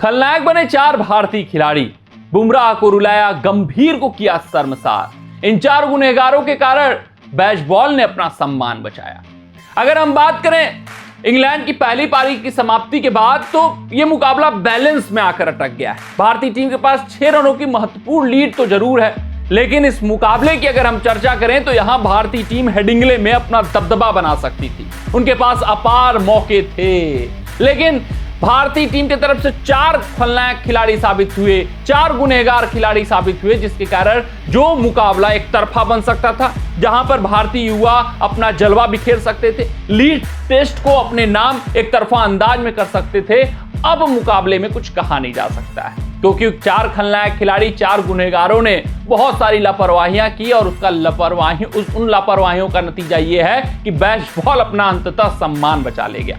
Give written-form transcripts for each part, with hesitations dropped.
खलनायक बने 4 भारतीय खिलाड़ी, बुमराह को रुलाया, गंभीर को किया शर्मसार। इन 4 गुनहगारों के कारण बेसबॉल ने अपना सम्मान बचाया। अगर हम बात करें इंग्लैंड की पहली पारी की समाप्ति के बाद, तो यह मुकाबला बैलेंस में आकर अटक गया है। भारतीय टीम के पास 6 रनों की महत्वपूर्ण लीड तो जरूर है, लेकिन इस मुकाबले की अगर हम चर्चा करें तो यहां भारतीय टीम हेडिंग्ले में अपना दबदबा बना सकती थी। उनके पास अपार मौके थे, लेकिन भारतीय टीम की तरफ से 4 खलनायक खिलाड़ी साबित हुए, 4 गुनहगार खिलाड़ी साबित हुए, जिसके कारण जो मुकाबला एक तरफा बन सकता था, जहां पर भारतीय युवा अपना जलवा बिखेर सकते थे, लीड टेस्ट को अपने नाम एक तरफा अंदाज में कर सकते थे, अब मुकाबले में कुछ कहा नहीं जा सकता है, क्योंकि 4 खलनायक खिलाड़ी, 4 गुनहगारों ने बहुत सारी लापरवाहियां की और उन लापरवाहियों का नतीजा यह है कि बेसबॉल अपना अंततः सम्मान बचा ले गया।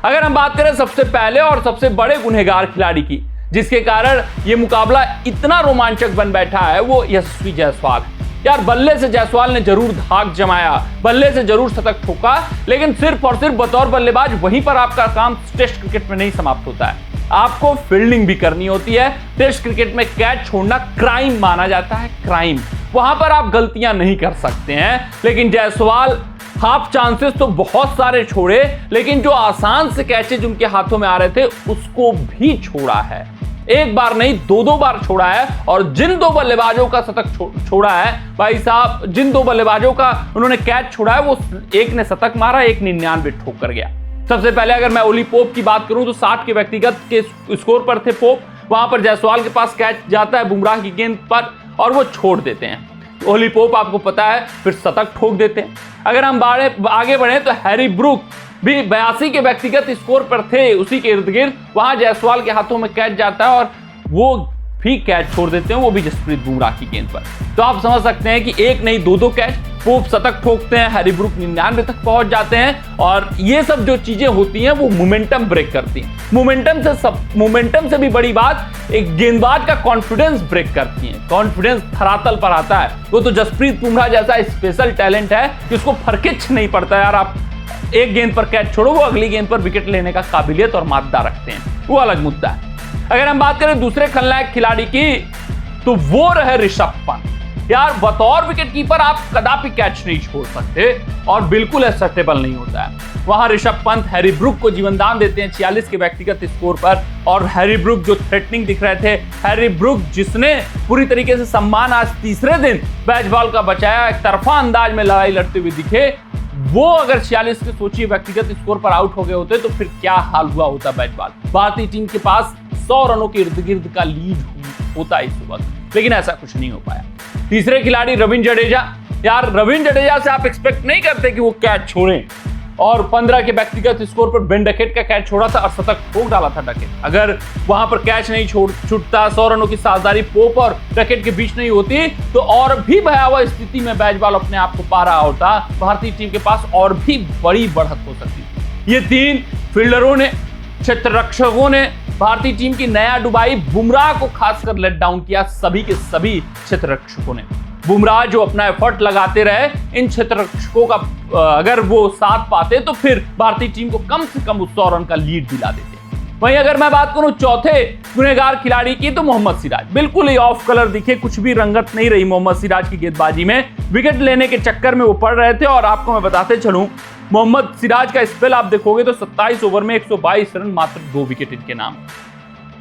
अगर हम बात करें सबसे पहले और सबसे बड़े गुनहगार खिलाड़ी की, जिसके कारण यह मुकाबला इतना रोमांचक बन बैठा है, वो यशस्वी जायसवाल। यार बल्ले से जायसवाल ने जरूर धाक जमाया, बल्ले से जरूर शतक ठोका, लेकिन सिर्फ और सिर्फ बतौर बल्लेबाज वहीं पर आपका काम टेस्ट क्रिकेट में नहीं समाप्त होता है, आपको फील्डिंग भी करनी होती है। टेस्ट क्रिकेट में कैच छोड़ना क्राइम माना जाता है, क्राइम। वहां पर आप गलतियां नहीं कर सकते हैं, लेकिन जायसवाल हाफ चांसेस तो बहुत सारे छोड़े, लेकिन जो आसान से कैचेज उनके हाथों में आ रहे थे उसको भी छोड़ा है। एक बार नहीं, 2 बार छोड़ा है, और जिन 2 बल्लेबाजों का शतक छोड़ा है भाई साहब, जिन 2 बल्लेबाजों का उन्होंने कैच छोड़ा है, वो एक ने शतक मारा, एक 99 ठोक कर गया। सबसे पहले अगर मैं ओली पोप की बात करूं तो 60 के व्यक्तिगत के स्कोर पर थे पोप। वहां पर जायसवाल के पास कैच जाता है बुमराह की गेंद पर और वो छोड़ देते हैं। ओली पोप आपको पता है फिर शतक ठोक देते हैं। अगर हम आगे बढ़े तो हैरी ब्रूक भी 82 के व्यक्तिगत स्कोर पर थे, उसी के इर्द गिर्द। वहां जायसवाल के हाथों में कैच जाता है और वो भी कैच छोड़ देते हैं, वो भी जसप्रीत बुमराह की गेंद पर। तो आप समझ सकते हैं कि एक नहीं 2 कैच, पोप शतक ठोकते हैं, हैरी ब्रूक 99 तक पहुंच जाते हैं, और ये सब जो चीजें होती हैं वो मोमेंटम ब्रेक करती हैं। मोमेंटम से भी बड़ी बात, एक गेंदबाज का कॉन्फिडेंस ब्रेक करती हैं। कॉन्फिडेंस धरातल पर आता है। वो तो जसप्रीत बुमराह जैसा स्पेशल टैलेंट है कि उसको फरकिच नहीं पड़ता यार, आप एक गेंद पर कैच छोड़ो, वो अगली गेंद पर विकेट लेने का काबिलियत और मादा रखते हैं, वो अलग मुद्दा है। अगर हम बात करें दूसरे खलनायक खिलाड़ी की, तो वो रहे ऋषभ पंत। यार बतौर विकेट कीपर आप कदापि कैच नहीं छोड़ सकते और बिल्कुल एक्सेप्टेबल नहीं होता है। वहां ऋषभ पंत हैरी ब्रूक को जीवनदान देते हैं 46 के व्यक्तिगत स्कोर पर, और हैरी ब्रूक जो थ्रेटनिंग दिख रहे थे, हैरी ब्रूक जिसने पूरी तरीके से सम्मान आज तीसरे दिन बेसबॉल का बचाया, एक तरफा अंदाज में लड़ाई लड़ते हुए दिखे, वो अगर 46 के सोचिए व्यक्तिगत स्कोर पर आउट हो गए होते तो फिर क्या हाल हुआ होता बेसबॉल। भारतीय टीम के पास 100 रनों के इर्द गिर्द का लीड होता इस वक्त, लेकिन ऐसा कुछ नहीं हो पाया। तीसरे खिलाड़ी रविंद्र जडेजा। यार रविंद्र जडेजा से आप एक्सपेक्ट नहीं करते कि वो कैच छोड़ें, और 15 के व्यक्तिगत स्कोर पर बेन डकेट का कैच छोड़ा था और शतक ठोक डाला था डकेट। अगर वहां पर कैच नहीं छूटता, 100 रनों की साझेदारी पोप और डकेट के बीच नहीं होती, तो और भी भयावह स्थिति में बेसबॉल अपने आप को पा रहा होता। भारतीय टीम के पास और भी बड़ी बढ़त हो सकती थी। ये 3 फील्डरों ने, क्षेत्ररक्षकों ने भारतीय टीम की नया डुबाई। बुमराह को खासकर लेट डाउन किया, सभी के सभी क्षेत्ररक्षकों ने। बुमराह जो अपना एफर्ट लगाते रहे, इन क्षेत्ररक्षकों का अगर वो साथ पाते तो फिर भारतीय टीम को कम से कम 100 रन का लीड दिला देते। वहीं अगर मैं बात करूं चौथे गुनहगार खिलाड़ी की, तो मोहम्मद सिराज। बिल्कुल ही ऑफ कलर दिखे, कुछ भी रंगत नहीं रही मोहम्मद सिराज की गेंदबाजी में। विकेट लेने के चक्कर में वो पड़ रहे थे, और आपको मैं बताते चलूं मोहम्मद सिराज का स्पेल आप देखोगे तो 27 ओवर में 122 रन, मात्र 2 विकेट इनके नाम।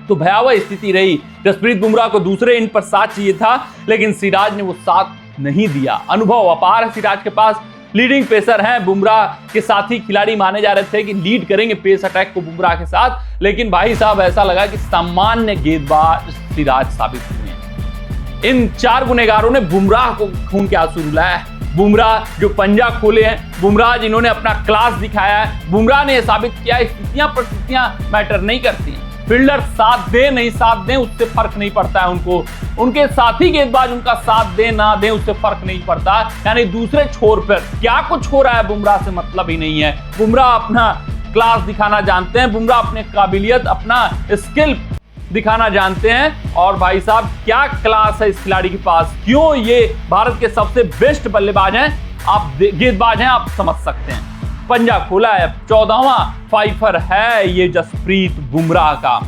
तो भयावह स्थिति रही। जसप्रीत बुमराह को दूसरे इन पर साथ चाहिए था, लेकिन सिराज ने वो साथ नहीं दिया। अनुभव अपार है सिराज के पास, लीडिंग पेसर हैं, बुमराह के साथी खिलाड़ी माने जा रहे थे कि लीड करेंगे पेस अटैक को बुमराह के साथ, लेकिन भाई साहब ऐसा लगा कि सामान्य गेंदबाज सिराज साबित हुए। इन 4 गुनहगारों ने बुमराह को खून के आंसू रुलाया। बुमराह जो पंजा खोले हैं, बुमराह जिन्होंने अपना क्लास दिखाया है, बुमराह ने यह साबित किया स्थितियां परिस्थितियां मैटर नहीं करती हैं। फील्डर साथ दे नहीं साथ दें उससे फर्क नहीं पड़ता है उनको, उनके साथी गेंदबाज उनका साथ दे ना दे उससे फर्क नहीं पड़ता। यानी दूसरे छोर पर क्या कुछ हो रहा है बुमराह से मतलब ही नहीं है। बुमराह अपना क्लास दिखाना जानते हैं, बुमराह अपने काबिलियत, अपना स्किल दिखाना जानते हैं, और भाई साहब क्या क्लास है इस खिलाड़ी के पास। क्यों ये भारत के सबसे बेस्ट बल्लेबाज हैं, आप गेंदबाज हैं, आप समझ सकते हैं। पंजा खोला है, 14वां फाइफर है ये जसप्रीत बुमराह का।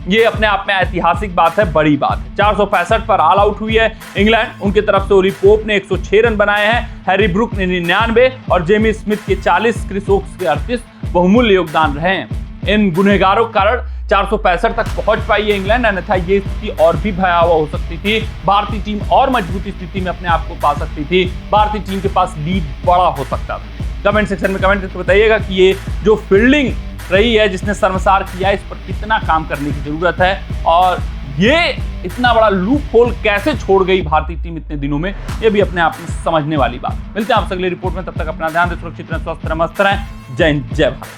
ये अपने आप में ऐतिहासिक बात है, बड़ी बात है। 465 पर ऑल आउट हुई है इंग्लैंड। उनकी तरफ से ओली पोप ने 106 रन बनाए हैं, हैरी ब्रूक ने 99 और जेमी स्मिथ के 40, क्रिस वोक्स के 38 बहुमूल्य योगदान रहे हैं। इन गुनहगारों के कारण 465 तक पहुंच पाई है इंग्लैंड, अन्यथा ये स्थिति और भी भयावह हो सकती थी। भारतीय टीम और मजबूती स्थिति में अपने आप को पा सकती थी, भारतीय टीम के पास लीड बड़ा हो सकता था। कमेंट सेक्शन में कमेंट करके बताइएगा कि ये जो फील्डिंग रही है जिसने शर्मसार किया, इस पर कितना काम करने की जरूरत है और ये इतना बड़ा लूप होल कैसे छोड़ गई भारतीय टीम इतने दिनों में, ये भी अपने आप में समझने वाली बात। मिलते हैं आपसे अगली रिपोर्ट में, तब तक अपना ध्यान दें, सुरक्षित रहें, स्वस्थ रहें, मस्त रहें। जय हिंद, जय भारत।